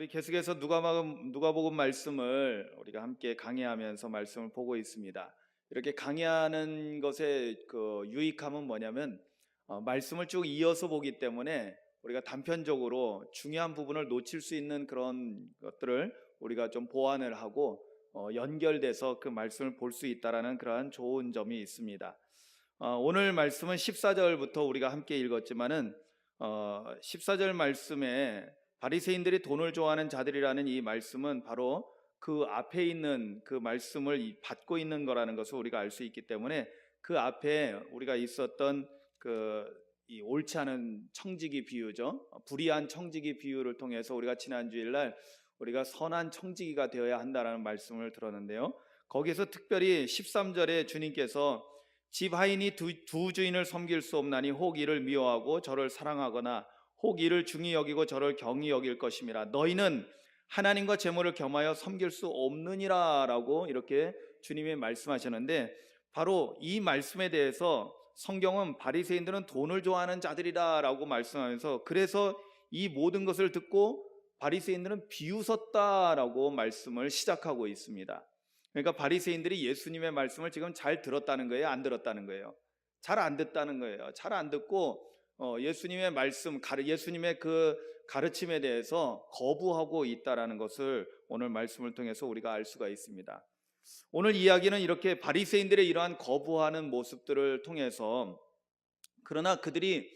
우리 계속해서 누가복음 말씀을 우리가 함께 강해하면서 말씀을 보고 있습니다. 이렇게 강해하는 것의 그 유익함은 뭐냐면 말씀을 쭉 이어서 보기 때문에 우리가 단편적으로 중요한 부분을 놓칠 수 있는 그런 것들을 우리가 좀 보완을 하고 연결돼서 그 말씀을 볼 수 있다라는 그러한 좋은 점이 있습니다. 오늘 말씀은 14절부터 우리가 함께 읽었지만은 14절 말씀에 바리새인들이 돈을 좋아하는 자들이라는 이 말씀은 바로 그 앞에 있는 그 말씀을 받고 있는 거라는 것을 우리가 알 수 있기 때문에 그 앞에 우리가 있었던 이 옳지 않은 청지기 비유죠. 불의한 청지기 비유를 통해서 우리가 지난 주일날 우리가 선한 청지기가 되어야 한다라는 말씀을 들었는데요. 거기서 특별히 13절에 주님께서 집 하인이 두 주인을 섬길 수 없나니 혹 이를 미워하고 저를 사랑하거나 혹 이를 중히 여기고 저를 경히 여길 것임이라. 너희는 하나님과 재물을 겸하여 섬길 수 없느니라 라고 이렇게 주님이 말씀하셨는데, 바로 이 말씀에 대해서 성경은 바리새인들은 돈을 좋아하는 자들이다 라고 말씀하면서, 그래서 이 모든 것을 듣고 바리새인들은 비웃었다라고 말씀을 시작하고 있습니다. 그러니까 바리새인들이 예수님의 말씀을 지금 잘 들었다는 거예요, 안 들었다는 거예요? 잘 안 듣다는 거예요. 잘 안 듣고 예수님의 말씀, 예수님의 그 가르침에 대해서 거부하고 있다라는 것을 오늘 말씀을 통해서 우리가 알 수가 있습니다. 오늘 이야기는 이렇게 바리새인들의 이러한 거부하는 모습들을 통해서, 그러나 그들이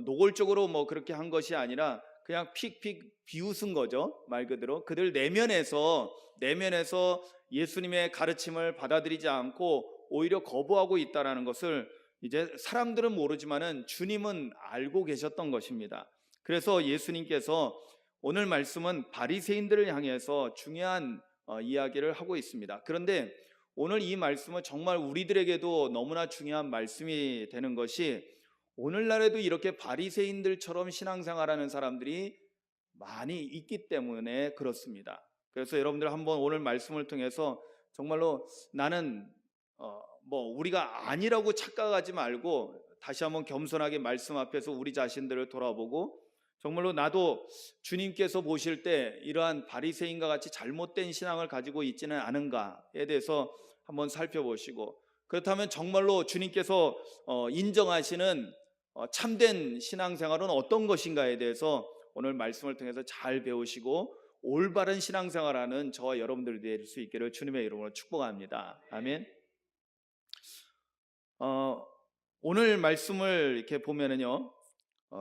노골적으로 그렇게 한 것이 아니라 그냥 픽픽 비웃은 거죠. 말 그대로 그들 내면에서 예수님의 가르침을 받아들이지 않고 오히려 거부하고 있다라는 것을 이제 사람들은 모르지만은 주님은 알고 계셨던 것입니다. 그래서 예수님께서 오늘 말씀은 바리새인들을 향해서 중요한 이야기를 하고 있습니다. 그런데 오늘 이 말씀은 정말 우리들에게도 너무나 중요한 말씀이 되는 것이, 오늘날에도 이렇게 바리새인들처럼 신앙생활하는 사람들이 많이 있기 때문에 그렇습니다. 그래서 여러분들 한번 오늘 말씀을 통해서 정말로 나는 우리가 아니라고 착각하지 말고 다시 한번 겸손하게 말씀 앞에서 우리 자신들을 돌아보고, 정말로 나도 주님께서 보실 때 이러한 바리새인과 같이 잘못된 신앙을 가지고 있지는 않은가에 대해서 한번 살펴보시고, 그렇다면 정말로 주님께서 인정하시는 참된 신앙생활은 어떤 것인가에 대해서 오늘 말씀을 통해서 잘 배우시고 올바른 신앙생활하는 저와 여러분들이 될 수 있기를 주님의 이름으로 축복합니다. 아멘. 오늘 말씀을 이렇게 보면은요,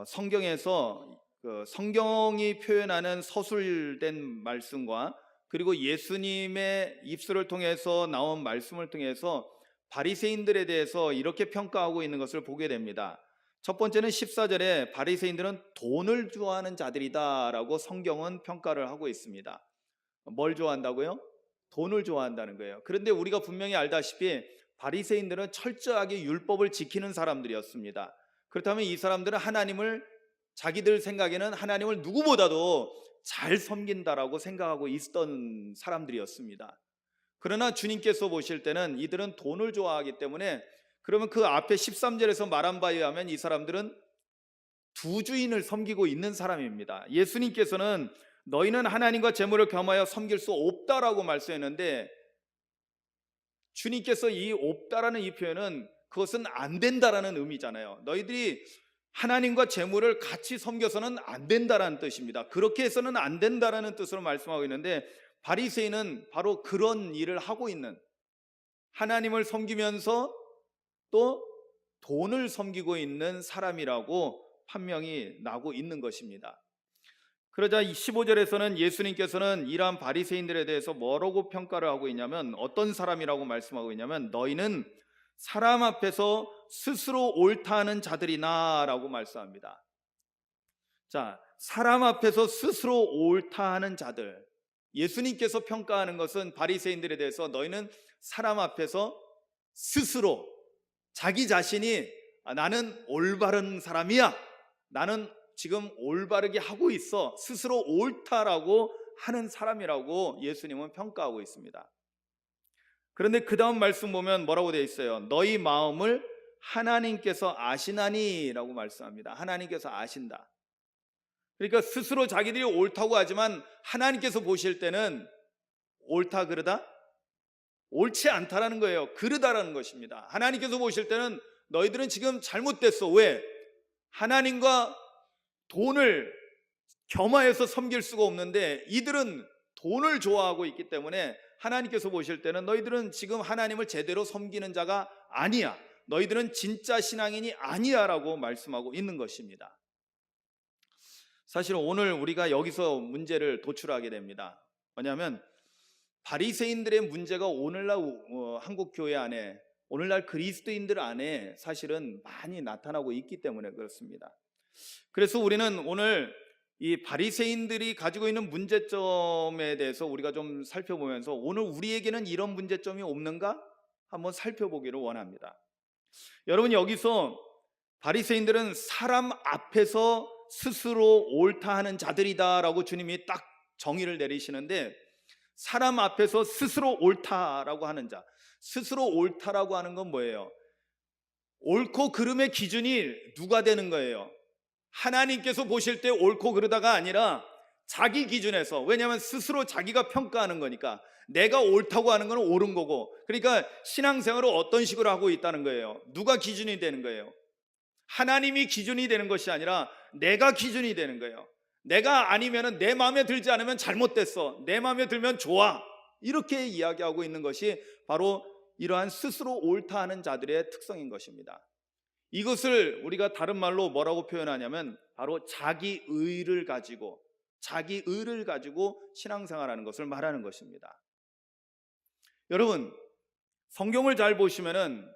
성경에서 성경이 표현하는 서술된 말씀과 그리고 예수님의 입술을 통해서 나온 말씀을 통해서 바리새인들에 대해서 이렇게 평가하고 있는 것을 보게 됩니다. 첫 번째는 14절에 바리새인들은 돈을 좋아하는 자들이다 라고 성경은 평가를 하고 있습니다. 뭘 좋아한다고요? 돈을 좋아한다는 거예요. 그런데 우리가 분명히 알다시피 바리새인들은 철저하게 율법을 지키는 사람들이었습니다. 그렇다면 이 사람들은 자기들 생각에는 하나님을 누구보다도 잘 섬긴다라고 생각하고 있던 사람들이었습니다. 그러나 주님께서 보실 때는 이들은 돈을 좋아하기 때문에, 그러면 그 앞에 13절에서 말한 바에 의하면 이 사람들은 두 주인을 섬기고 있는 사람입니다. 예수님께서는 너희는 하나님과 재물을 겸하여 섬길 수 없다라고 말씀했는데, 주님께서 이 없다라는 이 표현은 그것은 안 된다라는 의미잖아요. 너희들이 하나님과 재물을 같이 섬겨서는 안 된다라는 뜻입니다. 그렇게 해서는 안 된다라는 뜻으로 말씀하고 있는데, 바리새인은 바로 그런 일을 하고 있는, 하나님을 섬기면서 또 돈을 섬기고 있는 사람이라고 판명이 나고 있는 것입니다. 그러자 15절에서는 예수님께서는 이러한 바리새인들에 대해서 뭐라고 평가를 하고 있냐면, 어떤 사람이라고 말씀하고 있냐면, 너희는 사람 앞에서 스스로 옳다 하는 자들이나 라고 말씀합니다. 자, 사람 앞에서 스스로 옳다 하는 자들, 예수님께서 평가하는 것은 바리새인들에 대해서 너희는 사람 앞에서 스스로 자기 자신이 나는 올바른 사람이야, 나는 지금 올바르게 하고 있어, 스스로 옳다라고 하는 사람이라고 예수님은 평가하고 있습니다. 그런데 그 다음 말씀 보면 뭐라고 되어 있어요? 너희 마음을 하나님께서 아시나니 라고 말씀합니다. 하나님께서 아신다. 그러니까 스스로 자기들이 옳다고 하지만 하나님께서 보실 때는 옳다 그르다? 옳지 않다라는 거예요. 그르다라는 것입니다. 하나님께서 보실 때는 너희들은 지금 잘못됐어. 왜? 하나님과 돈을 겸하여서 섬길 수가 없는데 이들은 돈을 좋아하고 있기 때문에 하나님께서 보실 때는 너희들은 지금 하나님을 제대로 섬기는 자가 아니야. 너희들은 진짜 신앙인이 아니야 라고 말씀하고 있는 것입니다. 사실 오늘 우리가 여기서 문제를 도출하게 됩니다. 뭐냐면 바리새인들의 문제가 오늘날 한국 교회 안에, 오늘날 그리스도인들 안에 사실은 많이 나타나고 있기 때문에 그렇습니다. 그래서 우리는 오늘 이 바리새인들이 가지고 있는 문제점에 대해서 우리가 좀 살펴보면서 오늘 우리에게는 이런 문제점이 없는가 한번 살펴보기를 원합니다. 여러분, 여기서 바리새인들은 사람 앞에서 스스로 옳다 하는 자들이다라고 주님이 딱 정의를 내리시는데, 사람 앞에서 스스로 옳다라고 하는 자, 스스로 옳다라고 하는 건 뭐예요? 옳고 그름의 기준이 누가 되는 거예요? 하나님께서 보실 때 옳고 그르다가 아니라 자기 기준에서, 왜냐하면 스스로 자기가 평가하는 거니까 내가 옳다고 하는 건 옳은 거고, 그러니까 신앙생활을 어떤 식으로 하고 있다는 거예요? 누가 기준이 되는 거예요? 하나님이 기준이 되는 것이 아니라 내가 기준이 되는 거예요. 내가 아니면, 내 마음에 들지 않으면 잘못됐어, 내 마음에 들면 좋아, 이렇게 이야기하고 있는 것이 바로 이러한 스스로 옳다 하는 자들의 특성인 것입니다. 이것을 우리가 다른 말로 뭐라고 표현하냐면 바로 자기의를 가지고 신앙생활하는 것을 말하는 것입니다. 여러분, 성경을 잘 보시면은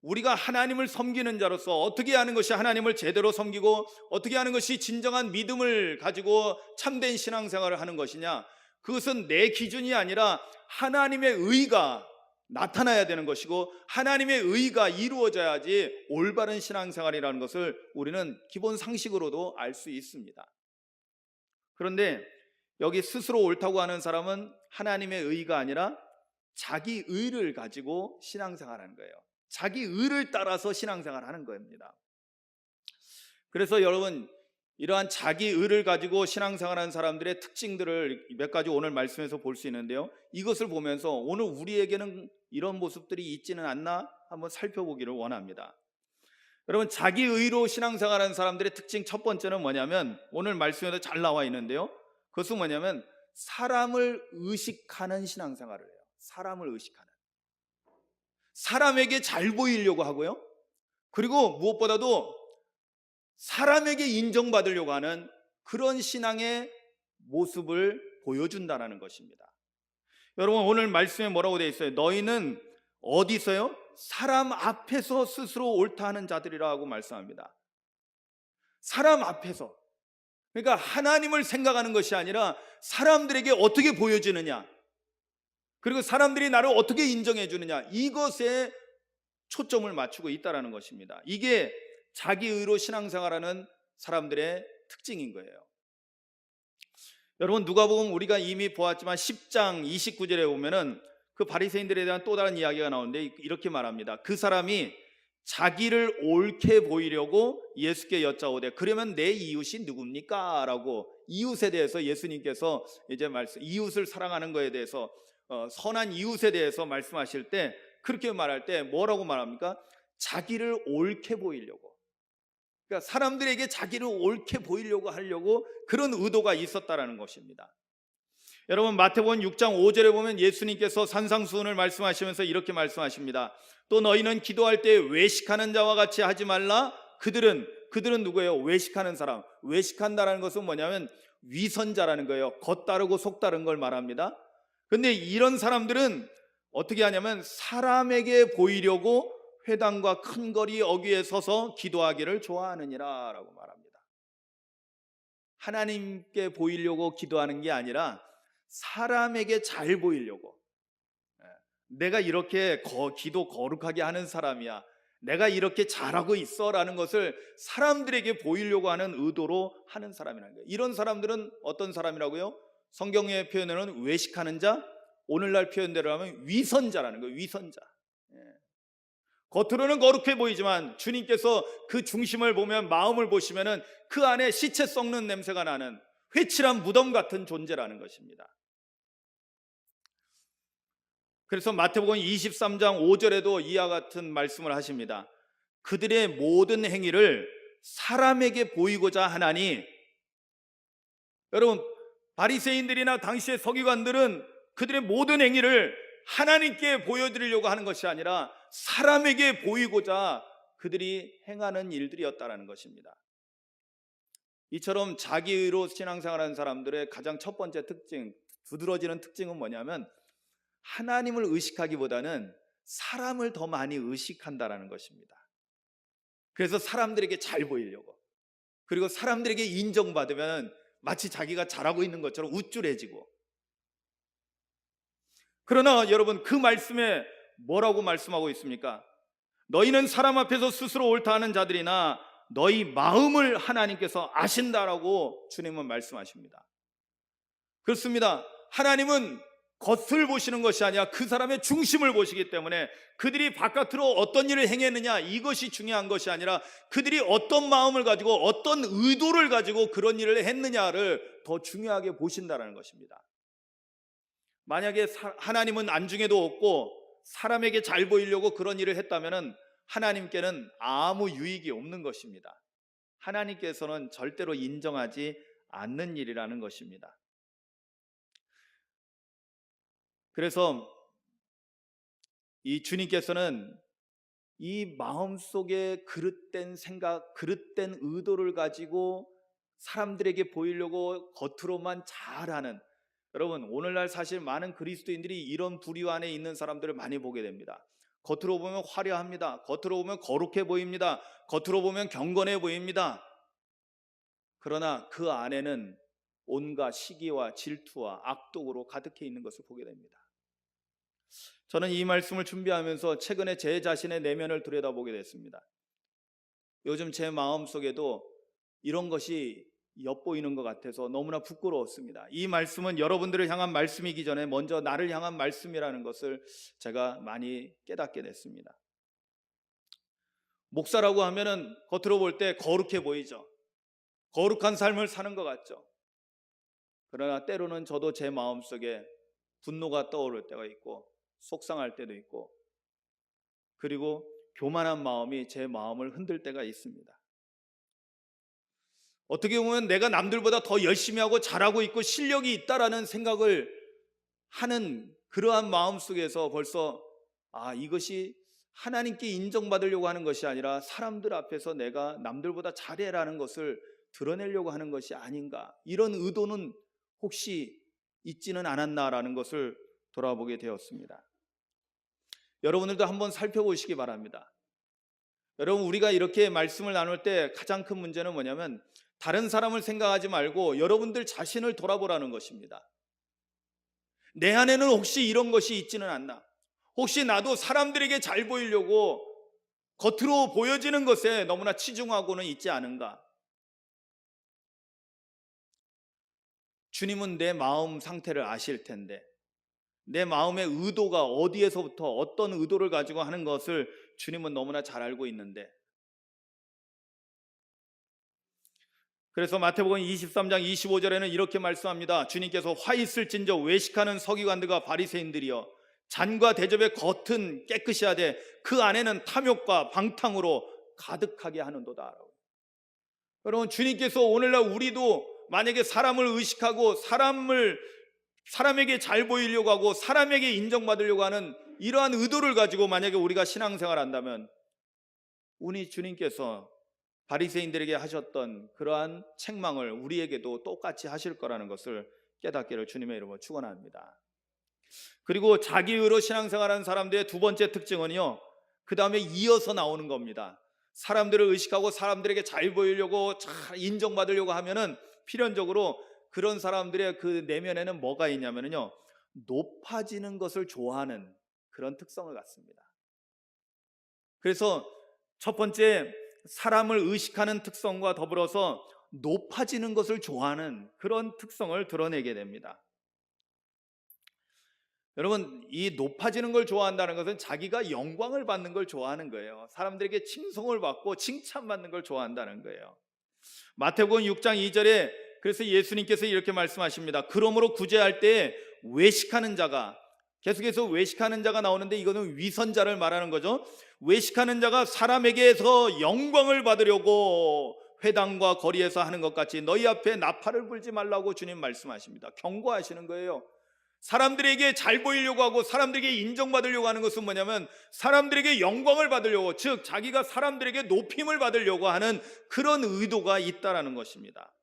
우리가 하나님을 섬기는 자로서 어떻게 하는 것이 하나님을 제대로 섬기고 어떻게 하는 것이 진정한 믿음을 가지고 참된 신앙생활을 하는 것이냐, 그것은 내 기준이 아니라 하나님의 의가 나타나야 되는 것이고 하나님의 의가 이루어져야지 올바른 신앙생활이라는 것을 우리는 기본 상식으로도 알 수 있습니다. 그런데 여기 스스로 옳다고 하는 사람은 하나님의 의가 아니라 자기 의를 가지고 신앙생활하는 거예요. 자기 의를 따라서 신앙생활하는 겁니다. 그래서 여러분, 이러한 자기 의를 가지고 신앙생활하는 사람들의 특징들을 몇 가지 오늘 말씀에서 볼 수 있는데요, 이것을 보면서 오늘 우리에게는 이런 모습들이 있지는 않나 한번 살펴보기를 원합니다. 여러분, 자기 의로 신앙생활하는 사람들의 특징 첫 번째는 뭐냐면 오늘 말씀에도 잘 나와 있는데요, 그것은 뭐냐면 사람을 의식하는 신앙생활을 해요. 사람을 의식하는, 사람에게 잘 보이려고 하고요, 그리고 무엇보다도 사람에게 인정받으려고 하는 그런 신앙의 모습을 보여준다는 것입니다. 여러분, 오늘 말씀에 뭐라고 되어 있어요? 너희는 어디서요? 사람 앞에서 스스로 옳다 하는 자들이라고 말씀합니다. 사람 앞에서, 그러니까 하나님을 생각하는 것이 아니라 사람들에게 어떻게 보여지느냐, 그리고 사람들이 나를 어떻게 인정해 주느냐, 이것에 초점을 맞추고 있다는 것입니다. 이게 자기 의로 신앙생활하는 사람들의 특징인 거예요. 여러분, 누가복음 우리가 이미 보았지만 10장 29절에 보면은 그 바리새인들에 대한 또 다른 이야기가 나오는데 이렇게 말합니다. 그 사람이 자기를 옳게 보이려고 예수께 여짜오되 그러면 내 이웃이 누굽니까? 라고 이웃에 대해서 예수님께서 이제 이웃을 사랑하는 것에 대해서 선한 이웃에 대해서 말씀하실 때 그렇게 말할 때 뭐라고 말합니까? 자기를 옳게 보이려고, 그러니까 사람들에게 자기를 옳게 보이려고 하려고 그런 의도가 있었다라는 것입니다. 여러분, 마태복음 6장 5절에 보면 예수님께서 산상수훈을 말씀하시면서 이렇게 말씀하십니다. 또 너희는 기도할 때 외식하는 자와 같이 하지 말라. 그들은 누구예요? 외식하는 사람. 외식한다라는 것은 뭐냐면 위선자라는 거예요. 겉다르고 속다른 걸 말합니다. 그런데 이런 사람들은 어떻게 하냐면 사람에게 보이려고 회당과 큰 거리 어귀에 서서 기도하기를 좋아하느니라 라고 말합니다. 하나님께 보이려고 기도하는 게 아니라 사람에게 잘 보이려고, 내가 이렇게 기도 거룩하게 하는 사람이야, 내가 이렇게 잘하고 있어 라는 것을 사람들에게 보이려고 하는 의도로 하는 사람이라는 거예요. 이런 사람들은 어떤 사람이라고요? 성경의 표현으로는 외식하는 자, 오늘날 표현대로 하면 위선자라는 거예요. 위선자. 겉으로는 거룩해 보이지만 주님께서 그 중심을 보면, 마음을 보시면은 그 안에 시체 썩는 냄새가 나는 회칠한 무덤 같은 존재라는 것입니다. 그래서 마태복음 23장 5절에도 이와 같은 말씀을 하십니다. 그들의 모든 행위를 사람에게 보이고자 하나니, 여러분, 바리새인들이나 당시의 서기관들은 그들의 모든 행위를 하나님께 보여드리려고 하는 것이 아니라 사람에게 보이고자 그들이 행하는 일들이었다는 것입니다. 이처럼 자기의로 신앙생활하는 사람들의 가장 첫 번째 특징, 두드러지는 특징은 뭐냐면 하나님을 의식하기보다는 사람을 더 많이 의식한다는 것입니다. 그래서 사람들에게 잘 보이려고, 그리고 사람들에게 인정받으면 마치 자기가 잘하고 있는 것처럼 우쭐해지고. 그러나 여러분, 그 말씀에 뭐라고 말씀하고 있습니까? 너희는 사람 앞에서 스스로 옳다 하는 자들이나 너희 마음을 하나님께서 아신다라고 주님은 말씀하십니다. 그렇습니다. 하나님은 겉을 보시는 것이 아니라 그 사람의 중심을 보시기 때문에 그들이 바깥으로 어떤 일을 행했느냐, 이것이 중요한 것이 아니라 그들이 어떤 마음을 가지고 어떤 의도를 가지고 그런 일을 했느냐를 더 중요하게 보신다는 것입니다. 만약에 하나님은 안중에도 없고 사람에게 잘 보이려고 그런 일을 했다면 하나님께는 아무 유익이 없는 것입니다. 하나님께서는 절대로 인정하지 않는 일이라는 것입니다. 그래서 이 주님께서는 이 마음속에 그릇된 생각, 그릇된 의도를 가지고 사람들에게 보이려고 겉으로만 잘하는, 여러분, 오늘날 사실 많은 그리스도인들이 이런 부류 안에 있는 사람들을 많이 보게 됩니다. 겉으로 보면 화려합니다. 겉으로 보면 거룩해 보입니다. 겉으로 보면 경건해 보입니다. 그러나 그 안에는 온갖 시기와 질투와 악독으로 가득해 있는 것을 보게 됩니다. 저는 이 말씀을 준비하면서 최근에 제 자신의 내면을 들여다보게 됐습니다. 요즘 제 마음속에도 이런 것이 엿보이는 것 같아서 너무나 부끄러웠습니다. 이 말씀은 여러분들을 향한 말씀이기 전에 먼저 나를 향한 말씀이라는 것을 제가 많이 깨닫게 됐습니다. 목사라고 하면은 겉으로 볼 때 거룩해 보이죠. 거룩한 삶을 사는 것 같죠. 그러나 때로는 저도 제 마음속에 분노가 떠오를 때가 있고 속상할 때도 있고, 그리고 교만한 마음이 제 마음을 흔들 때가 있습니다. 어떻게 보면 내가 남들보다 더 열심히 하고 잘하고 있고 실력이 있다라는 생각을 하는 그러한 마음 속에서 벌써 이것이 하나님께 인정받으려고 하는 것이 아니라 사람들 앞에서 내가 남들보다 잘해라는 것을 드러내려고 하는 것이 아닌가, 이런 의도는 혹시 있지는 않았나라는 것을 돌아보게 되었습니다. 여러분들도 한번 살펴보시기 바랍니다. 여러분, 우리가 이렇게 말씀을 나눌 때 가장 큰 문제는 뭐냐면 다른 사람을 생각하지 말고 여러분들 자신을 돌아보라는 것입니다. 내 안에는 혹시 이런 것이 있지는 않나? 혹시 나도 사람들에게 잘 보이려고 겉으로 보여지는 것에 너무나 치중하고는 있지 않은가? 주님은 내 마음 상태를 아실 텐데, 내 마음의 의도가 어디에서부터 어떤 의도를 가지고 하는 것을 주님은 너무나 잘 알고 있는데, 그래서 마태복음 23장 25절에는 이렇게 말씀합니다. 주님께서 화 있을진저 외식하는 서기관들과 바리새인들이여, 잔과 대접의 겉은 깨끗이 하되 그 안에는 탐욕과 방탕으로 가득하게 하는도다. 여러분, 주님께서 오늘날 우리도 만약에 사람을 의식하고 사람에게 잘 보이려고 하고 사람에게 인정받으려고 하는 이러한 의도를 가지고 만약에 우리가 신앙생활을 한다면 우리 주님께서 바리새인들에게 하셨던 그러한 책망을 우리에게도 똑같이 하실 거라는 것을 깨닫기를 주님의 이름으로 축원합니다. 그리고 자기의로 신앙생활하는 사람들의 두 번째 특징은요, 그 다음에 이어서 나오는 겁니다. 사람들을 의식하고 사람들에게 잘 보이려고 잘 인정받으려고 하면은 필연적으로 그런 사람들의 그 내면에는 뭐가 있냐면요, 높아지는 것을 좋아하는 그런 특성을 갖습니다. 그래서 첫 번째, 사람을 의식하는 특성과 더불어서 높아지는 것을 좋아하는 그런 특성을 드러내게 됩니다. 여러분, 이 높아지는 걸 좋아한다는 것은 자기가 영광을 받는 걸 좋아하는 거예요. 사람들에게 칭송을 받고 칭찬받는 걸 좋아한다는 거예요. 마태복음 6장 2절에 그래서 예수님께서 이렇게 말씀하십니다. 그러므로 구제할 때 외식하는 자가, 계속해서 외식하는 자가 나오는데 이거는 위선자를 말하는 거죠. 외식하는 자가 사람에게서 영광을 받으려고 회당과 거리에서 하는 것 같이 너희 앞에 나팔을 불지 말라고 주님 말씀하십니다. 경고하시는 거예요. 사람들에게 잘 보이려고 하고 사람들에게 인정받으려고 하는 것은 뭐냐면 사람들에게 영광을 받으려고, 즉 자기가 사람들에게 높임을 받으려고 하는 그런 의도가 있다라는 것입니다.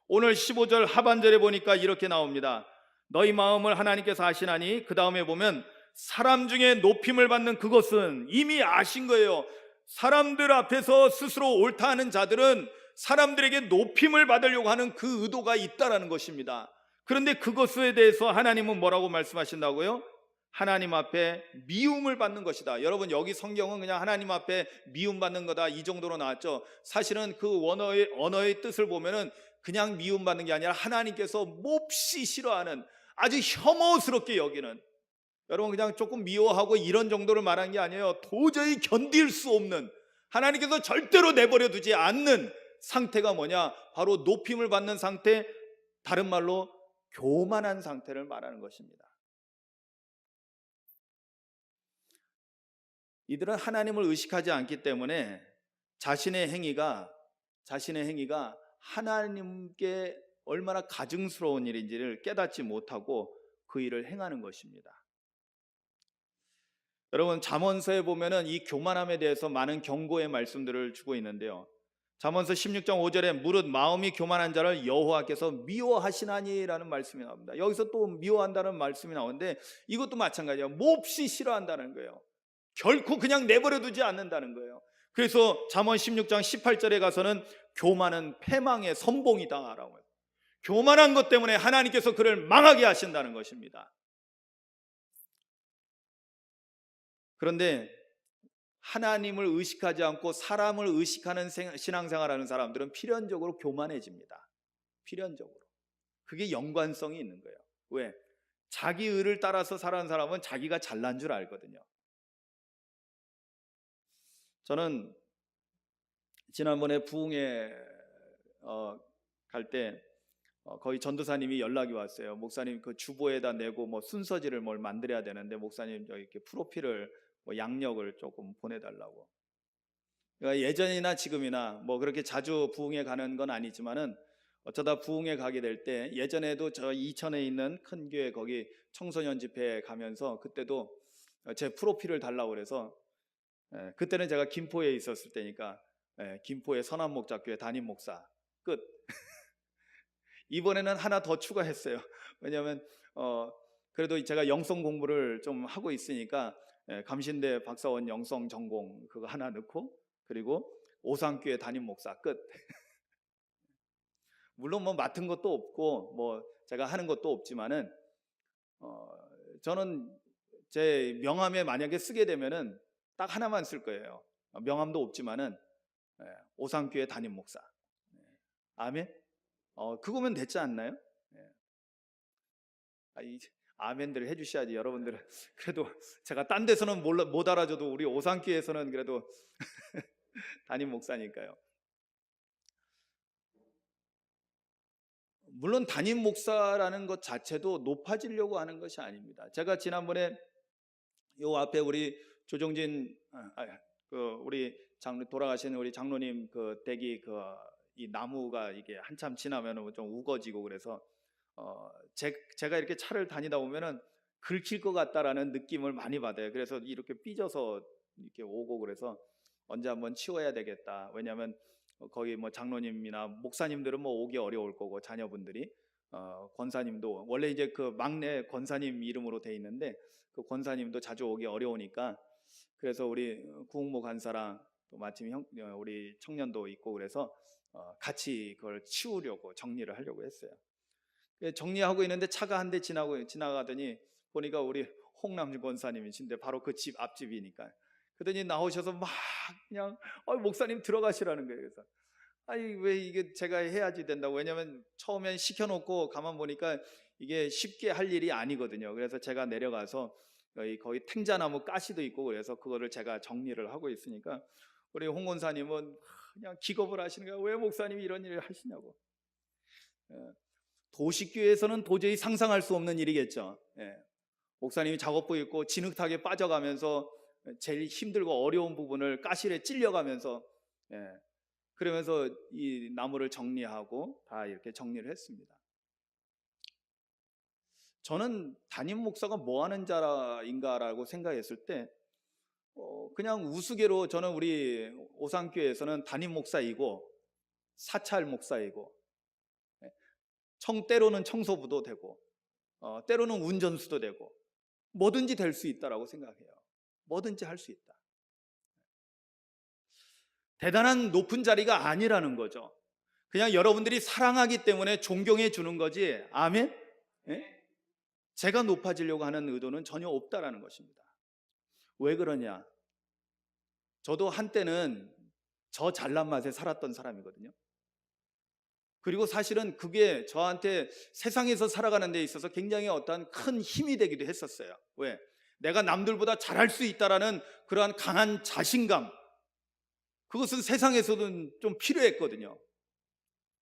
오늘 15절 하반절에 보니까 이렇게 나옵니다. 너희 마음을 하나님께서 아시나니, 그 다음에 보면 사람 중에 높임을 받는 그것은 이미 아신 거예요. 사람들 앞에서 스스로 옳다 하는 자들은 사람들에게 높임을 받으려고 하는 그 의도가 있다라는 것입니다. 그런데 그것에 대해서 하나님은 뭐라고 말씀하신다고요? 하나님 앞에 미움을 받는 것이다. 여러분, 여기 성경은 그냥 하나님 앞에 미움받는 거다 이 정도로 나왔죠. 사실은 그 언어의 뜻을 보면은 그냥 미움받는 게 아니라 하나님께서 몹시 싫어하는, 아주 혐오스럽게 여기는, 여러분 그냥 조금 미워하고 이런 정도를 말한 게 아니에요. 도저히 견딜 수 없는, 하나님께서 절대로 내버려 두지 않는 상태가 뭐냐? 바로 높임을 받는 상태, 다른 말로 교만한 상태를 말하는 것입니다. 이들은 하나님을 의식하지 않기 때문에 자신의 행위가 하나님께 얼마나 가증스러운 일인지를 깨닫지 못하고 그 일을 행하는 것입니다. 여러분, 잠언서에 보면은 이 교만함에 대해서 많은 경고의 말씀들을 주고 있는데요. 잠언서 16장 5절에 무릇 마음이 교만한 자를 여호와께서 미워하시나니라는 말씀이 나옵니다. 여기서 또 미워한다는 말씀이 나오는데 이것도 마찬가지예요. 몹시 싫어한다는 거예요. 결코 그냥 내버려 두지 않는다는 거예요. 그래서 잠언 16장 18절에 가서는 교만은 패망의 선봉이다라고 해요. 교만한 것 때문에 하나님께서 그를 망하게 하신다는 것입니다. 그런데 하나님을 의식하지 않고 사람을 의식하는 신앙생활하는 사람들은 필연적으로 교만해집니다. 필연적으로. 그게 연관성이 있는 거예요. 왜? 자기 의를 따라서 살아가는 사람은 자기가 잘난 줄 알거든요. 저는 지난번에 부흥회 갈 때 거의 전도사님이 연락이 왔어요. 목사님 그 주보에다 내고 뭐 순서지를 뭘 만들어야 되는데 목사님 저 이렇게 프로필을 뭐 양력을 조금 보내달라고. 그러니까 예전이나 지금이나 뭐 그렇게 자주 부흥회 가는 건 아니지만은 어쩌다 부흥회 가게 될 때, 예전에도 저 이천에 있는 큰 교회 거기 청소년 집회 가면서 그때도 제 프로필을 달라고 그래서, 그때는 제가 김포에 있었을 때니까 김포의 선한목자교회 담임 목사 끝. 이번에는 하나 더 추가했어요. 왜냐하면 그래도 제가 영성 공부를 좀 하고 있으니까 감신대 박사원 영성 전공 그거 하나 넣고, 그리고 오산교회 담임 목사 끝. 물론 뭐 맡은 것도 없고 뭐 제가 하는 것도 없지만은 저는 제 명함에 만약에 쓰게 되면은 딱 하나만 쓸 거예요. 명함도 없지만은 오산교회 담임 목사. 아멘. 그거면 됐지 않나요? 아멘들을 해주셔야지. 여러분들은 그래도 제가 딴 데서는 못 알아줘도 우리 오산교회에서는 그래도 담임 목사니까요. 물론 담임 목사라는 것 자체도 높아지려고 하는 것이 아닙니다. 제가 지난번에 요 앞에 우리 조정진 우리 돌아가신 우리 장로님 그 댁이 이 나무가 이게 한참 지나면 좀 우거지고 그래서 제가 이렇게 차를 다니다 보면은 긁힐 것 같다라는 느낌을 많이 받아요. 그래서 이렇게 삐져서 이렇게 오고 그래서 언제 한번 치워야 되겠다. 왜냐하면 거기 뭐 장로님이나 목사님들은 뭐 오기 어려울 거고 자녀분들이 권사님도 원래 이제 그 막내 권사님 이름으로 돼 있는데 그 권사님도 자주 오기 어려우니까, 그래서 우리 구흥모 간사랑 또 마침 우리 청년도 있고 그래서 같이 그걸 치우려고 정리를 하려고 했어요. 정리하고 있는데 차가 한 대 지나가더니 보니까 우리 홍남주 권사님이신데 바로 그 집 앞집이니까, 그러더니 나오셔서 막 그냥 목사님 들어가시라는 거예요. 그래서 왜 이게 제가 해야지 된다고. 왜냐면 처음엔 시켜놓고 가만 보니까 이게 쉽게 할 일이 아니거든요. 그래서 제가 내려가서 거기 탱자나무 가시도 있고 그래서 그거를 제가 정리를 하고 있으니까 우리 홍 권사님은 그냥 기겁을 하시는 거예요. 왜 목사님이 이런 일을 하시냐고. 도시교회에서는 도저히 상상할 수 없는 일이겠죠. 목사님이 작업복 입고 진흙탕에 빠져가면서 제일 힘들고 어려운 부분을 가실에 찔려가면서 그러면서 이 나무를 정리하고 다 이렇게 정리를 했습니다. 저는 담임 목사가 뭐 하는 자인가라고 생각했을 때 그냥 우스개로 저는 우리 오산교회에서는 담임 목사이고 사찰 목사이고 때로는 청소부도 되고 때로는 운전수도 되고 뭐든지 될 수 있다라고 생각해요. 뭐든지 할 수 있다. 대단한 높은 자리가 아니라는 거죠. 그냥 여러분들이 사랑하기 때문에 존경해 주는 거지. 아멘? 제가 높아지려고 하는 의도는 전혀 없다라는 것입니다. 왜 그러냐? 저도 한때는 저 잘난 맛에 살았던 사람이거든요. 그리고 사실은 그게 저한테 세상에서 살아가는 데 있어서 굉장히 어떤 큰 힘이 되기도 했었어요. 왜? 내가 남들보다 잘할 수 있다라는 그러한 강한 자신감, 그것은 세상에서는 좀 필요했거든요.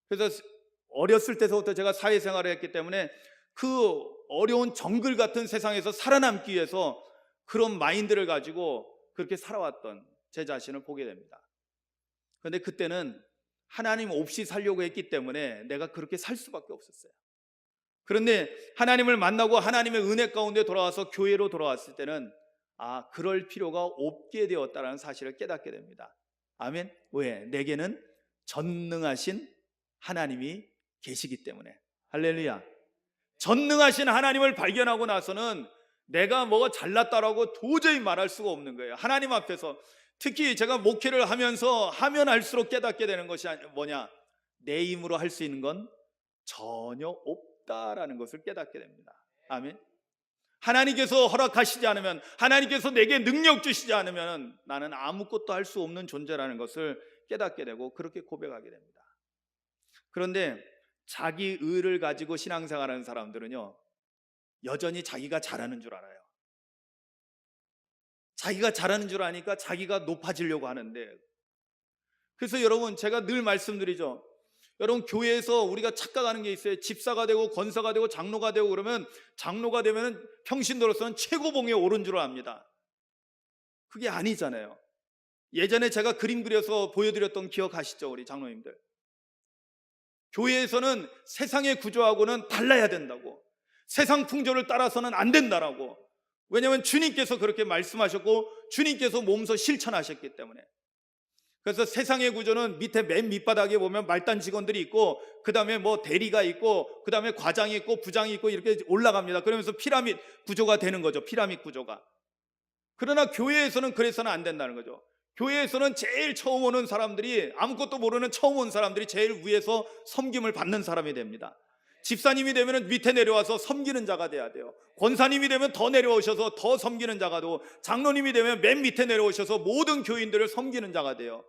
그래서 어렸을 때부터 제가 사회생활을 했기 때문에 그 어려운 정글 같은 세상에서 살아남기 위해서 그런 마인드를 가지고 그렇게 살아왔던 제 자신을 보게 됩니다. 그런데 그때는 하나님 없이 살려고 했기 때문에 내가 그렇게 살 수밖에 없었어요. 그런데 하나님을 만나고 하나님의 은혜 가운데 돌아와서 교회로 돌아왔을 때는 그럴 필요가 없게 되었다는 사실을 깨닫게 됩니다. 아멘. 왜? 내게는 전능하신 하나님이 계시기 때문에. 할렐루야. 전능하신 하나님을 발견하고 나서는 내가 뭐가 잘났다라고 도저히 말할 수가 없는 거예요. 하나님 앞에서. 특히 제가 목회를 하면서 하면 할수록 깨닫게 되는 것이 뭐냐? 내 힘으로 할 수 있는 건 전혀 없다라는 것을 깨닫게 됩니다. 아멘. 하나님께서 허락하시지 않으면, 하나님께서 내게 능력 주시지 않으면 나는 아무것도 할 수 없는 존재라는 것을 깨닫게 되고 그렇게 고백하게 됩니다. 그런데 자기 의를 가지고 신앙생활하는 사람들은요, 여전히 자기가 잘하는 줄 알아요. 자기가 잘하는 줄 아니까 자기가 높아지려고 하는데, 그래서 여러분, 제가 늘 말씀드리죠. 여러분, 교회에서 우리가 착각하는 게 있어요. 집사가 되고 권사가 되고 장로가 되고 그러면, 장로가 되면 평신도로서는 최고봉에 오른 줄 압니다. 그게 아니잖아요. 예전에 제가 그림 그려서 보여드렸던 기억하시죠, 우리 장로님들? 교회에서는 세상의 구조하고는 달라야 된다고, 세상 풍조를 따라서는 안 된다라고. 왜냐하면 주님께서 그렇게 말씀하셨고 주님께서 몸소 실천하셨기 때문에. 그래서 세상의 구조는 밑에 맨 밑바닥에 보면 말단 직원들이 있고, 그 다음에 뭐 대리가 있고, 그 다음에 과장이 있고 부장이 있고 이렇게 올라갑니다. 그러면서 피라밋 구조가 되는 거죠. 피라밋 구조가. 그러나 교회에서는 그래서는 안 된다는 거죠. 교회에서는 제일 처음 오는 사람들이, 아무것도 모르는 처음 온 사람들이 제일 위에서 섬김을 받는 사람이 됩니다. 집사님이 되면 밑에 내려와서 섬기는 자가 돼야 돼요. 권사님이 되면 더 내려오셔서 더 섬기는 자가 되고, 장로님이 되면 맨 밑에 내려오셔서 모든 교인들을 섬기는 자가 돼요.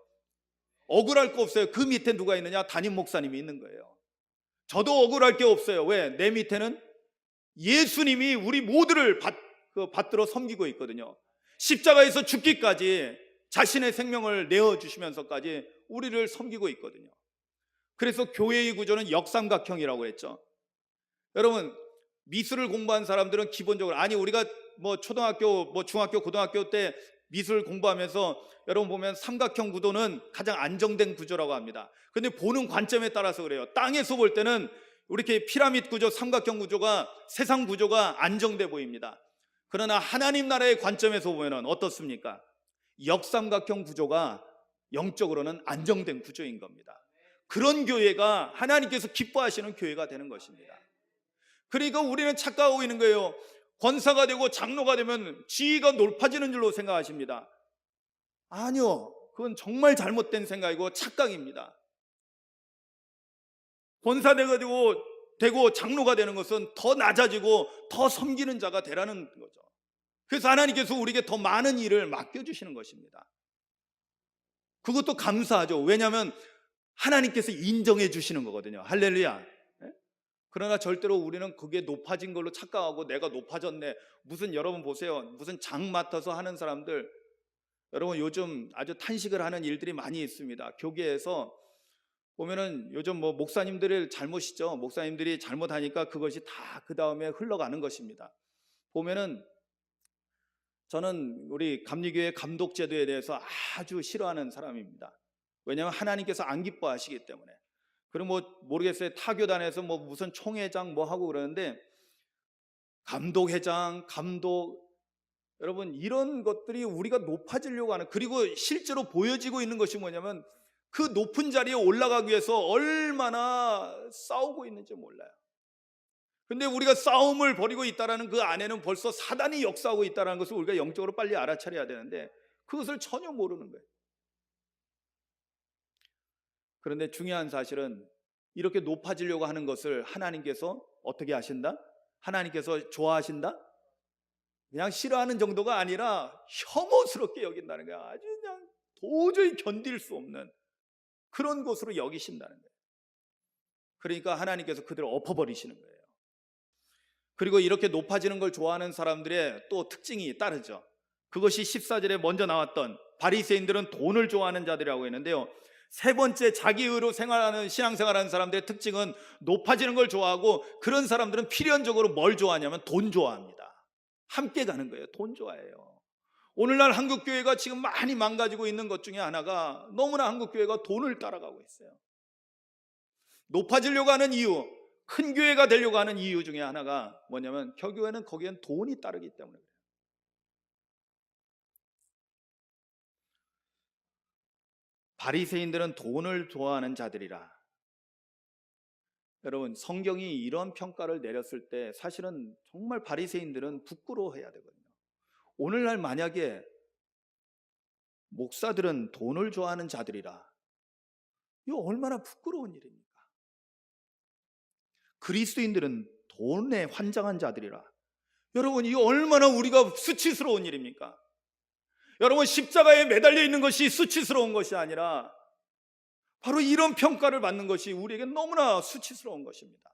억울할 거 없어요. 그 밑에 누가 있느냐? 담임 목사님이 있는 거예요. 저도 억울할 게 없어요. 왜? 내 밑에는 예수님이 우리 모두를 받들어 섬기고 있거든요. 십자가에서 죽기까지 자신의 생명을 내어주시면서까지 우리를 섬기고 있거든요. 그래서 교회의 구조는 역삼각형이라고 했죠. 여러분, 미술을 공부한 사람들은 기본적으로, 우리가 뭐 초등학교, 뭐 중학교, 고등학교 때 미술 공부하면서 여러분 보면 삼각형 구도는 가장 안정된 구조라고 합니다. 근데 보는 관점에 따라서 그래요. 땅에서 볼 때는 이렇게 피라밋 구조, 삼각형 구조가, 세상 구조가 안정돼 보입니다. 그러나 하나님 나라의 관점에서 보면 어떻습니까? 역삼각형 구조가 영적으로는 안정된 구조인 겁니다. 그런 교회가 하나님께서 기뻐하시는 교회가 되는 것입니다. 그러니까 우리는 착각하고 있는 거예요. 권사가 되고 장로가 되면 지위가 높아지는 줄로 생각하십니다. 아니요, 그건 정말 잘못된 생각이고 착각입니다. 권사가 되고 장로가 되는 것은 더 낮아지고 더 섬기는 자가 되라는 거죠. 그래서 하나님께서 우리에게 더 많은 일을 맡겨주시는 것입니다. 그것도 감사하죠. 왜냐하면 하나님께서 인정해 주시는 거거든요. 할렐루야. 그러나 절대로 우리는 그게 높아진 걸로 착각하고 내가 높아졌네. 무슨 여러분 보세요. 무슨 장 맡아서 하는 사람들, 여러분 요즘 아주 탄식을 하는 일들이 많이 있습니다. 교계에서 보면은 요즘 뭐 목사님들의 잘못이죠. 목사님들이 잘못하니까 그것이 다 그 다음에 흘러가는 것입니다. 보면은 저는 우리 감리교회 감독제도에 대해서 아주 싫어하는 사람입니다. 왜냐하면 하나님께서 안 기뻐하시기 때문에. 그리고 뭐 모르겠어요. 타교단에서 뭐 무슨 총회장 뭐 하고 그러는데 감독회장, 감독, 여러분 이런 것들이 우리가 높아지려고 하는, 그리고 실제로 보여지고 있는 것이 뭐냐면 그 높은 자리에 올라가기 위해서 얼마나 싸우고 있는지 몰라요. 근데 우리가 싸움을 벌이고 있다는 그 안에는 벌써 사단이 역사하고 있다는 것을 우리가 영적으로 빨리 알아차려야 되는데 그것을 전혀 모르는 거예요. 그런데 중요한 사실은 이렇게 높아지려고 하는 것을 하나님께서 어떻게 하신다? 하나님께서 좋아하신다? 그냥 싫어하는 정도가 아니라 혐오스럽게 여긴다는 거야. 아주 그냥 도저히 견딜 수 없는 그런 것으로 여기신다는 거예요. 그러니까 하나님께서 그들을 엎어버리시는 거예요. 그리고 이렇게 높아지는 걸 좋아하는 사람들의 또 특징이 따르죠. 그것이 14절에 먼저 나왔던 바리새인들은 돈을 좋아하는 자들이라고 했는데요, 세 번째 자기 의로 생활하는 신앙생활하는 사람들의 특징은 높아지는 걸 좋아하고, 그런 사람들은 필연적으로 뭘 좋아하냐면 돈 좋아합니다. 함께 가는 거예요. 돈 좋아해요. 오늘날 한국교회가 지금 많이 망가지고 있는 것 중에 하나가 너무나 한국교회가 돈을 따라가고 있어요. 높아지려고 하는 이유, 큰 교회가 되려고 하는 이유 중에 하나가 뭐냐면 교회는 거기엔 돈이 따르기 때문에 그래요. 바리새인들은 돈을 좋아하는 자들이라. 여러분 성경이 이런 평가를 내렸을 때 사실은 정말 바리새인들은 부끄러워해야 되거든요. 오늘날 만약에 목사들은 돈을 좋아하는 자들이라, 이거 얼마나 부끄러운 일입니까? 그리스도인들은 돈에 환장한 자들이라, 여러분 이거 얼마나 우리가 수치스러운 일입니까? 여러분 십자가에 매달려 있는 것이 수치스러운 것이 아니라 바로 이런 평가를 받는 것이 우리에게 너무나 수치스러운 것입니다.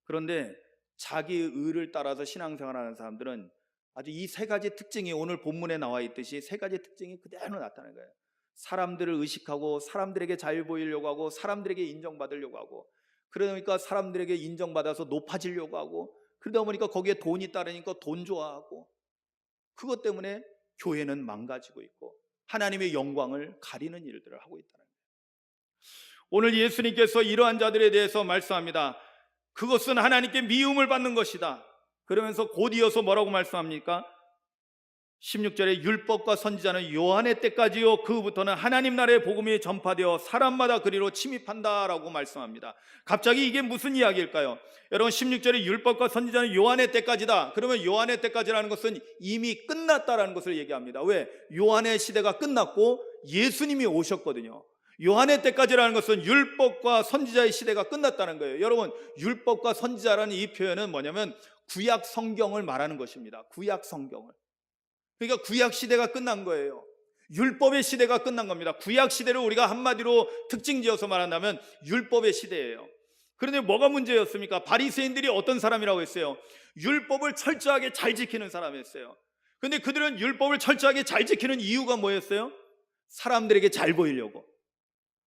그런데 자기 의를 따라서 신앙생활하는 사람들은 아주 이 세 가지 특징이 오늘 본문에 나와 있듯이 세 가지 특징이 그대로 나타나는 거예요. 사람들을 의식하고 사람들에게 잘 보이려고 하고 사람들에게 인정받으려고 하고, 그러니까 사람들에게 인정받아서 높아지려고 하고, 그러다 보니까 거기에 돈이 따르니까 돈 좋아하고, 그것 때문에 교회는 망가지고 있고 하나님의 영광을 가리는 일들을 하고 있다는 거예요. 오늘 예수님께서 이러한 자들에 대해서 말씀합니다. 그것은 하나님께 미움을 받는 것이다. 그러면서 곧 이어서 뭐라고 말씀합니까? 16절에 율법과 선지자는 요한의 때까지요, 그 후부터는 하나님 나라의 복음이 전파되어 사람마다 그리로 침입한다라고 말씀합니다. 갑자기 이게 무슨 이야기일까요? 여러분 16절에 율법과 선지자는 요한의 때까지다. 그러면 요한의 때까지라는 것은 이미 끝났다라는 것을 얘기합니다. 왜? 요한의 시대가 끝났고 예수님이 오셨거든요. 요한의 때까지라는 것은 율법과 선지자의 시대가 끝났다는 거예요. 여러분 율법과 선지자라는 이 표현은 뭐냐면 구약 성경을 말하는 것입니다. 구약 성경을. 그러니까 구약 시대가 끝난 거예요. 율법의 시대가 끝난 겁니다. 구약 시대를 우리가 한마디로 특징지어서 말한다면 율법의 시대예요. 그런데 뭐가 문제였습니까? 바리새인들이 어떤 사람이라고 했어요? 율법을 철저하게 잘 지키는 사람이었어요. 그런데 그들은 율법을 철저하게 잘 지키는 이유가 뭐였어요? 사람들에게 잘 보이려고,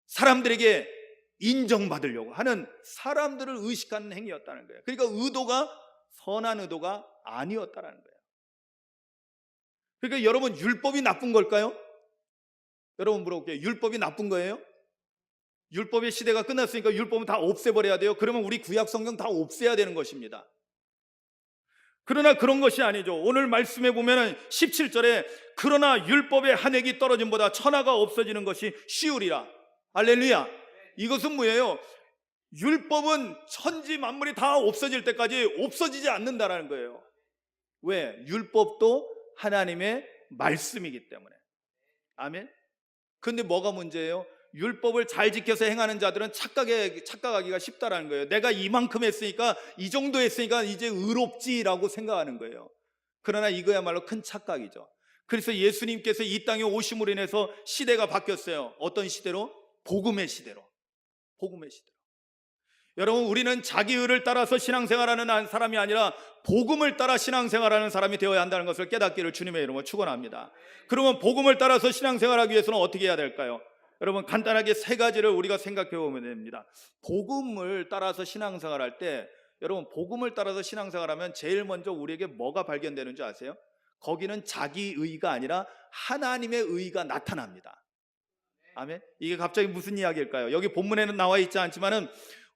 사람들에게 인정받으려고 하는, 사람들을 의식하는 행위였다는 거예요. 그러니까 의도가 선한 의도가 아니었다는 거예요. 그러니까 여러분 율법이 나쁜 걸까요? 여러분 물어볼게요. 율법이 나쁜 거예요? 율법의 시대가 끝났으니까 율법은 다 없애버려야 돼요? 그러면 우리 구약 성경 다 없애야 되는 것입니다. 그러나 그런 것이 아니죠. 오늘 말씀에 보면은 17절에 그러나 율법의 한 획이 떨어짐보다 천하가 없어지는 것이 쉬우리라. 할렐루야. 이것은 뭐예요? 율법은 천지 만물이 다 없어질 때까지 없어지지 않는다라는 거예요. 왜? 율법도 하나님의 말씀이기 때문에. 아멘. 그런데 뭐가 문제예요? 율법을 잘 지켜서 행하는 자들은 착각하기가 쉽다라는 거예요. 내가 이만큼 했으니까, 이 정도 했으니까 이제 의롭지라고 생각하는 거예요. 그러나 이거야말로 큰 착각이죠. 그래서 예수님께서 이 땅에 오심으로 인해서 시대가 바뀌었어요. 어떤 시대로? 복음의 시대로. 복음의 시대로. 여러분, 우리는 자기 의를 따라서 신앙생활하는 사람이 아니라 복음을 따라 신앙생활하는 사람이 되어야 한다는 것을 깨닫기를 주님의 이름으로 축원합니다. 그러면 복음을 따라서 신앙생활하기 위해서는 어떻게 해야 될까요? 여러분, 간단하게 세 가지를 우리가 생각해 보면 됩니다. 복음을 따라서 신앙생활할 때, 여러분, 복음을 따라서 신앙생활하면 제일 먼저 우리에게 뭐가 발견되는 줄 아세요? 거기는 자기 의가 아니라 하나님의 의가 나타납니다. 아멘. 이게 갑자기 무슨 이야기일까요? 여기 본문에는 나와 있지 않지만은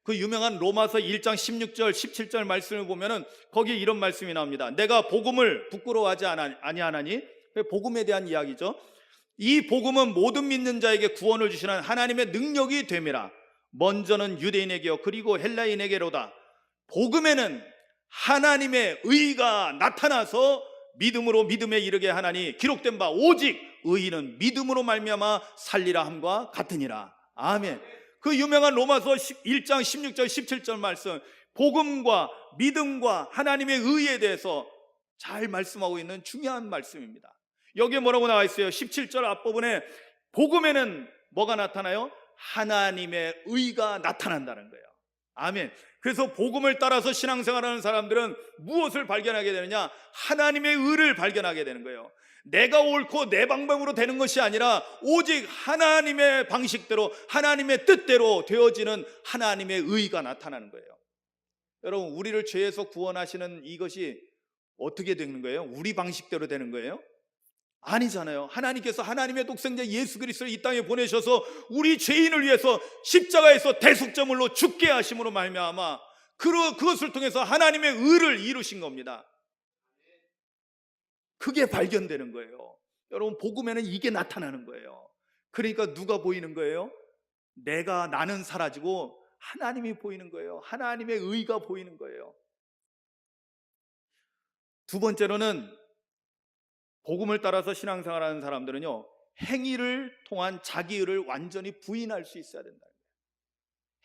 그 유명한 로마서 1장 16절 17절 말씀을 보면은 거기에 이런 말씀이 나옵니다. 내가 복음을 부끄러워하지 아니하나니, 복음에 대한 이야기죠. 이 복음은 모든 믿는 자에게 구원을 주시는 하나님의 능력이 됨이라. 먼저는 유대인에게요 그리고 헬라인에게로다. 복음에는 하나님의 의가 나타나서 믿음으로 믿음에 이르게 하나니 기록된 바 오직 의인은 믿음으로 말미암아 살리라 함과 같으니라. 아멘. 그 유명한 로마서 1장 16절 17절 말씀, 복음과 믿음과 하나님의 의에 대해서 잘 말씀하고 있는 중요한 말씀입니다. 여기에 뭐라고 나와 있어요? 17절 앞부분에 복음에는 뭐가 나타나요? 하나님의 의가 나타난다는 거예요. 아멘. 그래서 복음을 따라서 신앙생활하는 사람들은 무엇을 발견하게 되느냐? 하나님의 의를 발견하게 되는 거예요. 내가 옳고 내 방법으로 되는 것이 아니라 오직 하나님의 방식대로, 하나님의 뜻대로 되어지는 하나님의 의가 나타나는 거예요. 여러분, 우리를 죄에서 구원하시는 이것이 어떻게 되는 거예요? 우리 방식대로 되는 거예요? 아니잖아요. 하나님께서 하나님의 독생자 예수 그리스도를 이 땅에 보내셔서 우리 죄인을 위해서 십자가에서 대속제물로 죽게 하심으로 말미암아 그것을 통해서 하나님의 의를 이루신 겁니다. 그게 발견되는 거예요. 여러분, 복음에는 이게 나타나는 거예요. 그러니까 누가 보이는 거예요? 나는 사라지고 하나님이 보이는 거예요. 하나님의 의가 보이는 거예요. 두 번째로는 복음을 따라서 신앙생활하는 사람들은요, 행위를 통한 자기 의를 완전히 부인할 수 있어야 된다.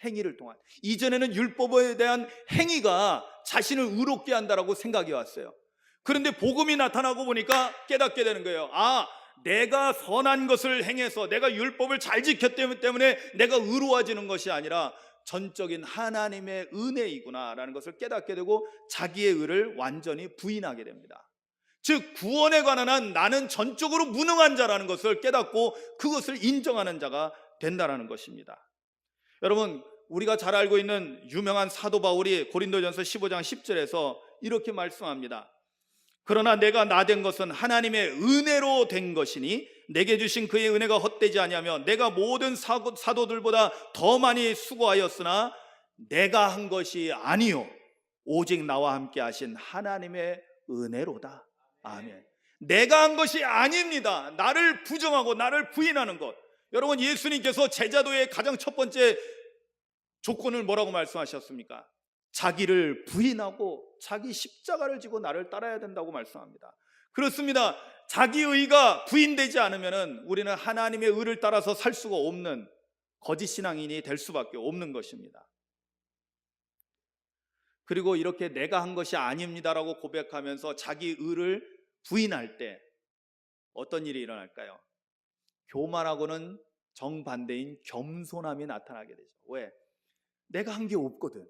행위를 통한. 이전에는 율법에 대한 행위가 자신을 의롭게 한다라고 생각이 왔어요. 그런데 복음이 나타나고 보니까 깨닫게 되는 거예요. 아, 내가 선한 것을 행해서 내가 율법을 잘 지켰기 때문에 내가 의로워지는 것이 아니라 전적인 하나님의 은혜이구나 라는 것을 깨닫게 되고 자기의 의를 완전히 부인하게 됩니다. 즉, 구원에 관한 한 나는 전적으로 무능한 자라는 것을 깨닫고 그것을 인정하는 자가 된다는 것입니다. 여러분, 우리가 잘 알고 있는 유명한 사도 바울이 고린도전서 15장 10절에서 이렇게 말씀합니다. 그러나 내가 나 된 것은 하나님의 은혜로 된 것이니 내게 주신 그의 은혜가 헛되지 아니하며 내가 모든 사도들보다 더 많이 수고하였으나 내가 한 것이 아니요 오직 나와 함께 하신 하나님의 은혜로다. 아멘. 내가 한 것이 아닙니다. 나를 부정하고 나를 부인하는 것. 여러분, 예수님께서 제자도의 가장 첫 번째 조건을 뭐라고 말씀하셨습니까? 자기를 부인하고 자기 십자가를 지고 나를 따라야 된다고 말씀합니다. 그렇습니다. 자기 의가 부인되지 않으면 우리는 하나님의 의를 따라서 살 수가 없는 거짓 신앙인이 될 수밖에 없는 것입니다. 그리고 이렇게 내가 한 것이 아닙니다라고 고백하면서 자기 의를 부인할 때 어떤 일이 일어날까요? 교만하고는 정반대인 겸손함이 나타나게 되죠. 왜? 내가 한 게 없거든.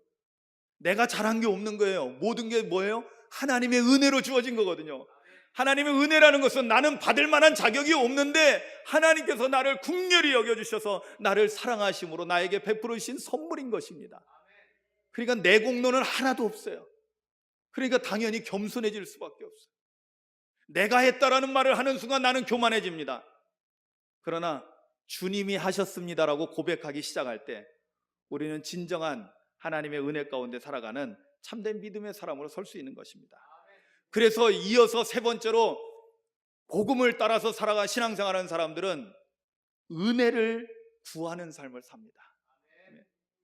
내가 잘한 게 없는 거예요. 모든 게 뭐예요? 하나님의 은혜로 주어진 거거든요. 하나님의 은혜라는 것은 나는 받을 만한 자격이 없는데 하나님께서 나를 긍휼히 여겨주셔서 나를 사랑하심으로 나에게 베풀으신 선물인 것입니다. 그러니까 내 공로는 하나도 없어요. 그러니까 당연히 겸손해질 수밖에 없어요. 내가 했다라는 말을 하는 순간 나는 교만해집니다. 그러나 주님이 하셨습니다라고 고백하기 시작할 때 우리는 진정한 하나님의 은혜 가운데 살아가는 참된 믿음의 사람으로 설 수 있는 것입니다. 그래서 이어서 세 번째로 복음을 따라서 살아가 신앙생활하는 사람들은 은혜를 구하는 삶을 삽니다.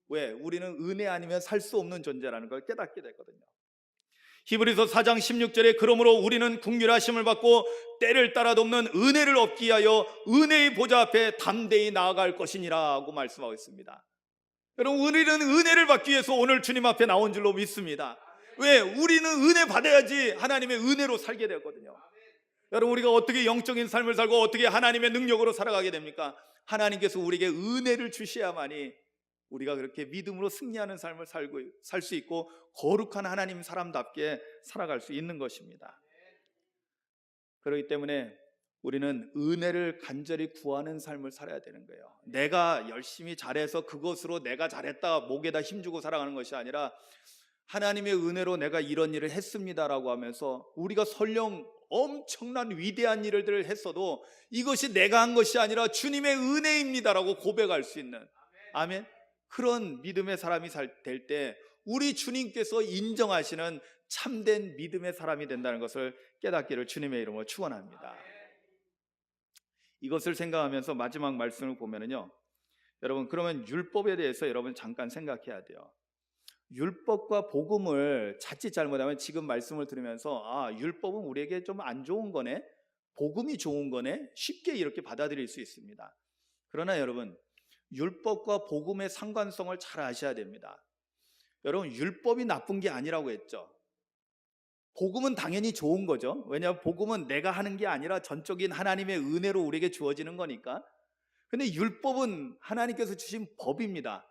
왜? 우리는 은혜 아니면 살 수 없는 존재라는 걸 깨닫게 되거든요. 히브리서 4장 16절에 그러므로 우리는 긍휼하심을 받고 때를 따라 돕는 은혜를 얻기 위하여 은혜의 보좌 앞에 담대히 나아갈 것이니라고 말씀하고 있습니다. 여러분, 우리는 은혜를 받기 위해서 오늘 주님 앞에 나온 줄로 믿습니다. 왜? 우리는 은혜 받아야지 하나님의 은혜로 살게 되거든요. 여러분, 우리가 어떻게 영적인 삶을 살고 어떻게 하나님의 능력으로 살아가게 됩니까? 하나님께서 우리에게 은혜를 주셔야만이 우리가 그렇게 믿음으로 승리하는 삶을 살 수 있고 거룩한 하나님 사람답게 살아갈 수 있는 것입니다. 그렇기 때문에 우리는 은혜를 간절히 구하는 삶을 살아야 되는 거예요. 내가 열심히 잘해서 그것으로 내가 잘했다 목에다 힘주고 살아가는 것이 아니라 하나님의 은혜로 내가 이런 일을 했습니다라고 하면서 우리가 설령 엄청난 위대한 일들을 했어도 이것이 내가 한 것이 아니라 주님의 은혜입니다라고 고백할 수 있는, 아멘, 그런 믿음의 사람이 될 때 우리 주님께서 인정하시는 참된 믿음의 사람이 된다는 것을 깨닫기를 주님의 이름으로 축원합니다. 이것을 생각하면서 마지막 말씀을 보면은요, 여러분, 그러면 율법에 대해서 여러분 잠깐 생각해야 돼요. 율법과 복음을 자칫 잘못하면 지금 말씀을 들으면서 율법은 우리에게 좀 안 좋은 거네, 복음이 좋은 거네, 쉽게 이렇게 받아들일 수 있습니다. 그러나 여러분, 율법과 복음의 상관성을 잘 아셔야 됩니다. 여러분, 율법이 나쁜 게 아니라고 했죠. 복음은 당연히 좋은 거죠. 왜냐하면 복음은 내가 하는 게 아니라 전적인 하나님의 은혜로 우리에게 주어지는 거니까. 근데 율법은 하나님께서 주신 법입니다.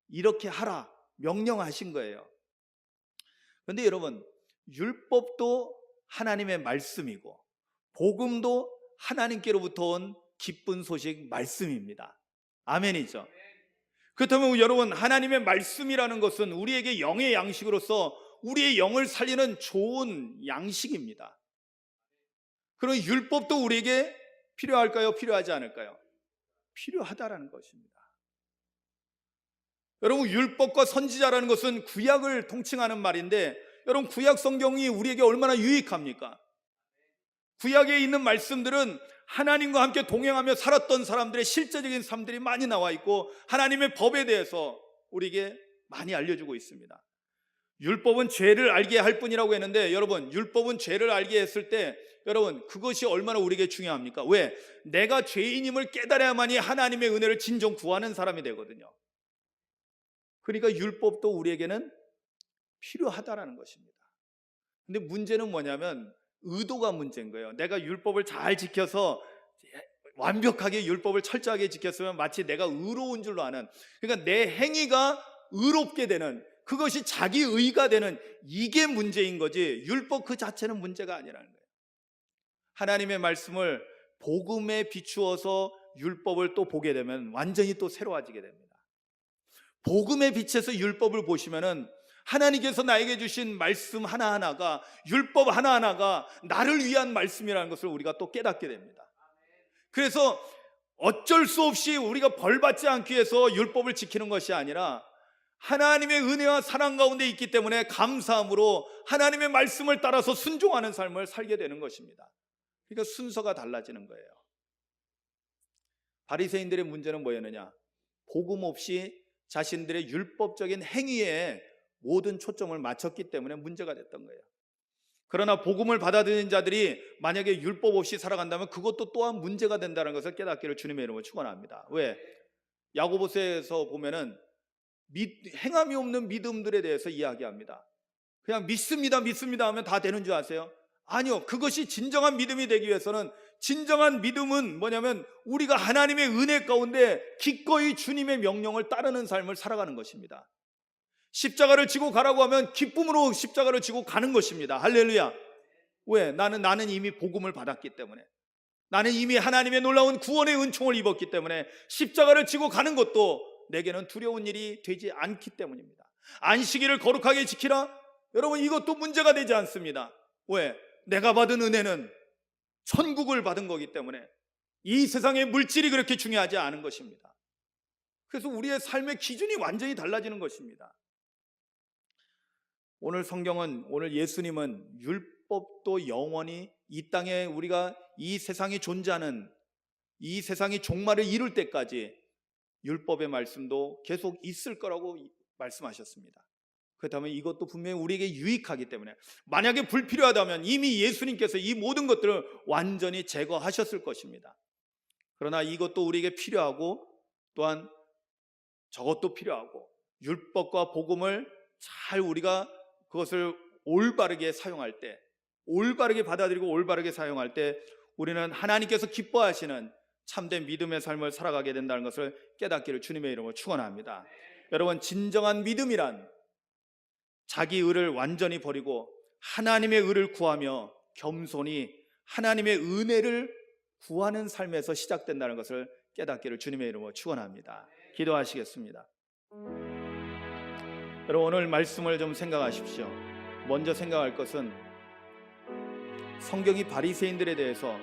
이렇게 하라 명령하신 거예요. 그런데 여러분, 율법도 하나님의 말씀이고 복음도 하나님께로부터 온 기쁜 소식 말씀입니다. 아멘이죠. 그렇다면 여러분, 하나님의 말씀이라는 것은 우리에게 영의 양식으로서 우리의 영을 살리는 좋은 양식입니다. 그럼 율법도 우리에게 필요할까요? 필요하지 않을까요? 필요하다라는 것입니다. 여러분, 율법과 선지자라는 것은 구약을 통칭하는 말인데, 여러분, 구약 성경이 우리에게 얼마나 유익합니까? 구약에 있는 말씀들은 하나님과 함께 동행하며 살았던 사람들의 실제적인 삶들이 많이 나와 있고 하나님의 법에 대해서 우리에게 많이 알려주고 있습니다. 율법은 죄를 알게 할 뿐이라고 했는데, 여러분, 율법은 죄를 알게 했을 때 여러분, 그것이 얼마나 우리에게 중요합니까? 왜? 내가 죄인임을 깨달아야만이 하나님의 은혜를 진정 구하는 사람이 되거든요. 그러니까 율법도 우리에게는 필요하다라는 것입니다. 근데 문제는 뭐냐면 의도가 문제인 거예요. 내가 율법을 잘 지켜서 완벽하게 율법을 철저하게 지켰으면 마치 내가 의로운 줄로 아는, 그러니까 내 행위가 의롭게 되는, 그것이 자기 의가 되는, 이게 문제인 거지 율법 그 자체는 문제가 아니라는 거예요. 하나님의 말씀을 복음에 비추어서 율법을 또 보게 되면 완전히 또 새로워지게 됩니다. 복음의 빛에서 율법을 보시면은 하나님께서 나에게 주신 말씀 하나하나가, 율법 하나하나가 나를 위한 말씀이라는 것을 우리가 또 깨닫게 됩니다. 그래서 어쩔 수 없이 우리가 벌받지 않기 위해서 율법을 지키는 것이 아니라 하나님의 은혜와 사랑 가운데 있기 때문에 감사함으로 하나님의 말씀을 따라서 순종하는 삶을 살게 되는 것입니다. 그러니까 순서가 달라지는 거예요. 바리새인들의 문제는 뭐였느냐? 복음 없이 자신들의 율법적인 행위에 모든 초점을 맞췄기 때문에 문제가 됐던 거예요. 그러나 복음을 받아들인 자들이 만약에 율법 없이 살아간다면 그것도 또한 문제가 된다는 것을 깨닫기를 주님의 이름으로 축원합니다. 왜? 야고보서에서 보면은 행함이 없는 믿음들에 대해서 이야기합니다. 그냥 믿습니다 하면 다 되는 줄 아세요? 아니요. 그것이 진정한 믿음이 되기 위해서는, 진정한 믿음은 뭐냐면 우리가 하나님의 은혜 가운데 기꺼이 주님의 명령을 따르는 삶을 살아가는 것입니다. 십자가를 지고 가라고 하면 기쁨으로 십자가를 지고 가는 것입니다. 할렐루야. 왜? 나는 이미 복음을 받았기 때문에, 나는 이미 하나님의 놀라운 구원의 은총을 입었기 때문에 십자가를 지고 가는 것도 내게는 두려운 일이 되지 않기 때문입니다. 안식일을 거룩하게 지키라? 여러분, 이것도 문제가 되지 않습니다. 왜? 내가 받은 은혜는 천국을 받은 거기 때문에 이 세상의 물질이 그렇게 중요하지 않은 것입니다. 그래서 우리의 삶의 기준이 완전히 달라지는 것입니다. 오늘 성경은, 오늘 예수님은 율법도 영원히 이 땅에 우리가 이 세상이 존재하는, 이 세상이 종말을 이룰 때까지 율법의 말씀도 계속 있을 거라고 말씀하셨습니다. 그렇다면 이것도 분명히 우리에게 유익하기 때문에, 만약에 불필요하다면 이미 예수님께서 이 모든 것들을 완전히 제거하셨을 것입니다. 그러나 이것도 우리에게 필요하고 또한 저것도 필요하고, 율법과 복음을 잘 우리가 그것을 올바르게 사용할 때, 올바르게 받아들이고 올바르게 사용할 때 우리는 하나님께서 기뻐하시는 참된 믿음의 삶을 살아가게 된다는 것을 깨닫기를 주님의 이름으로 축원합니다. 여러분, 진정한 믿음이란 자기 의를 완전히 버리고 하나님의 의를 구하며 겸손히 하나님의 은혜를 구하는 삶에서 시작된다는 것을 깨닫기를 주님의 이름으로 축원합니다. 기도하시겠습니다. 여러분, 오늘 말씀을 좀 생각하십시오. 먼저 생각할 것은 성경이 바리새인들에 대해서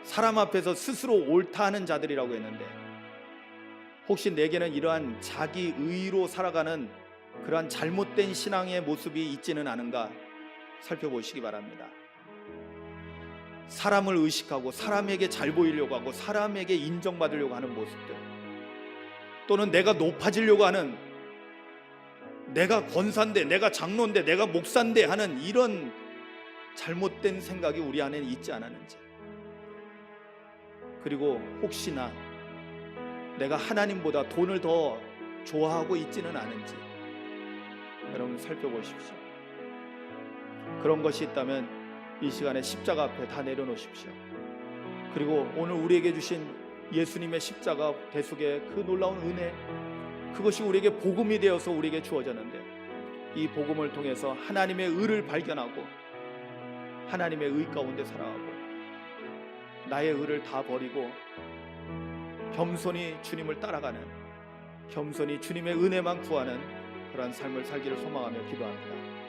사람 앞에서 스스로 옳다 하는 자들이라고 했는데, 혹시 내게는 이러한 자기 의로 살아가는 그러한 잘못된 신앙의 모습이 있지는 않은가 살펴보시기 바랍니다. 사람을 의식하고 사람에게 잘 보이려고 하고 사람에게 인정받으려고 하는 모습들, 또는 내가 높아지려고 하는, 내가 권사인데, 내가 장로인데, 내가 목사인데 하는 이런 잘못된 생각이 우리 안에 있지 않았는지, 그리고 혹시나 내가 하나님보다 돈을 더 좋아하고 있지는 않은지 여러분 살펴보십시오. 그런 것이 있다면 이 시간에 십자가 앞에 다 내려놓으십시오. 그리고 오늘 우리에게 주신 예수님의 십자가 대속의 그 놀라운 은혜, 그것이 우리에게 복음이 되어서 우리에게 주어졌는데, 이 복음을 통해서 하나님의 의를 발견하고 하나님의 의 가운데 살아가고 나의 의를 다 버리고 겸손히 주님을 따라가는, 겸손히 주님의 은혜만 구하는 그러한 삶을 살기를 소망하며 기도합니다.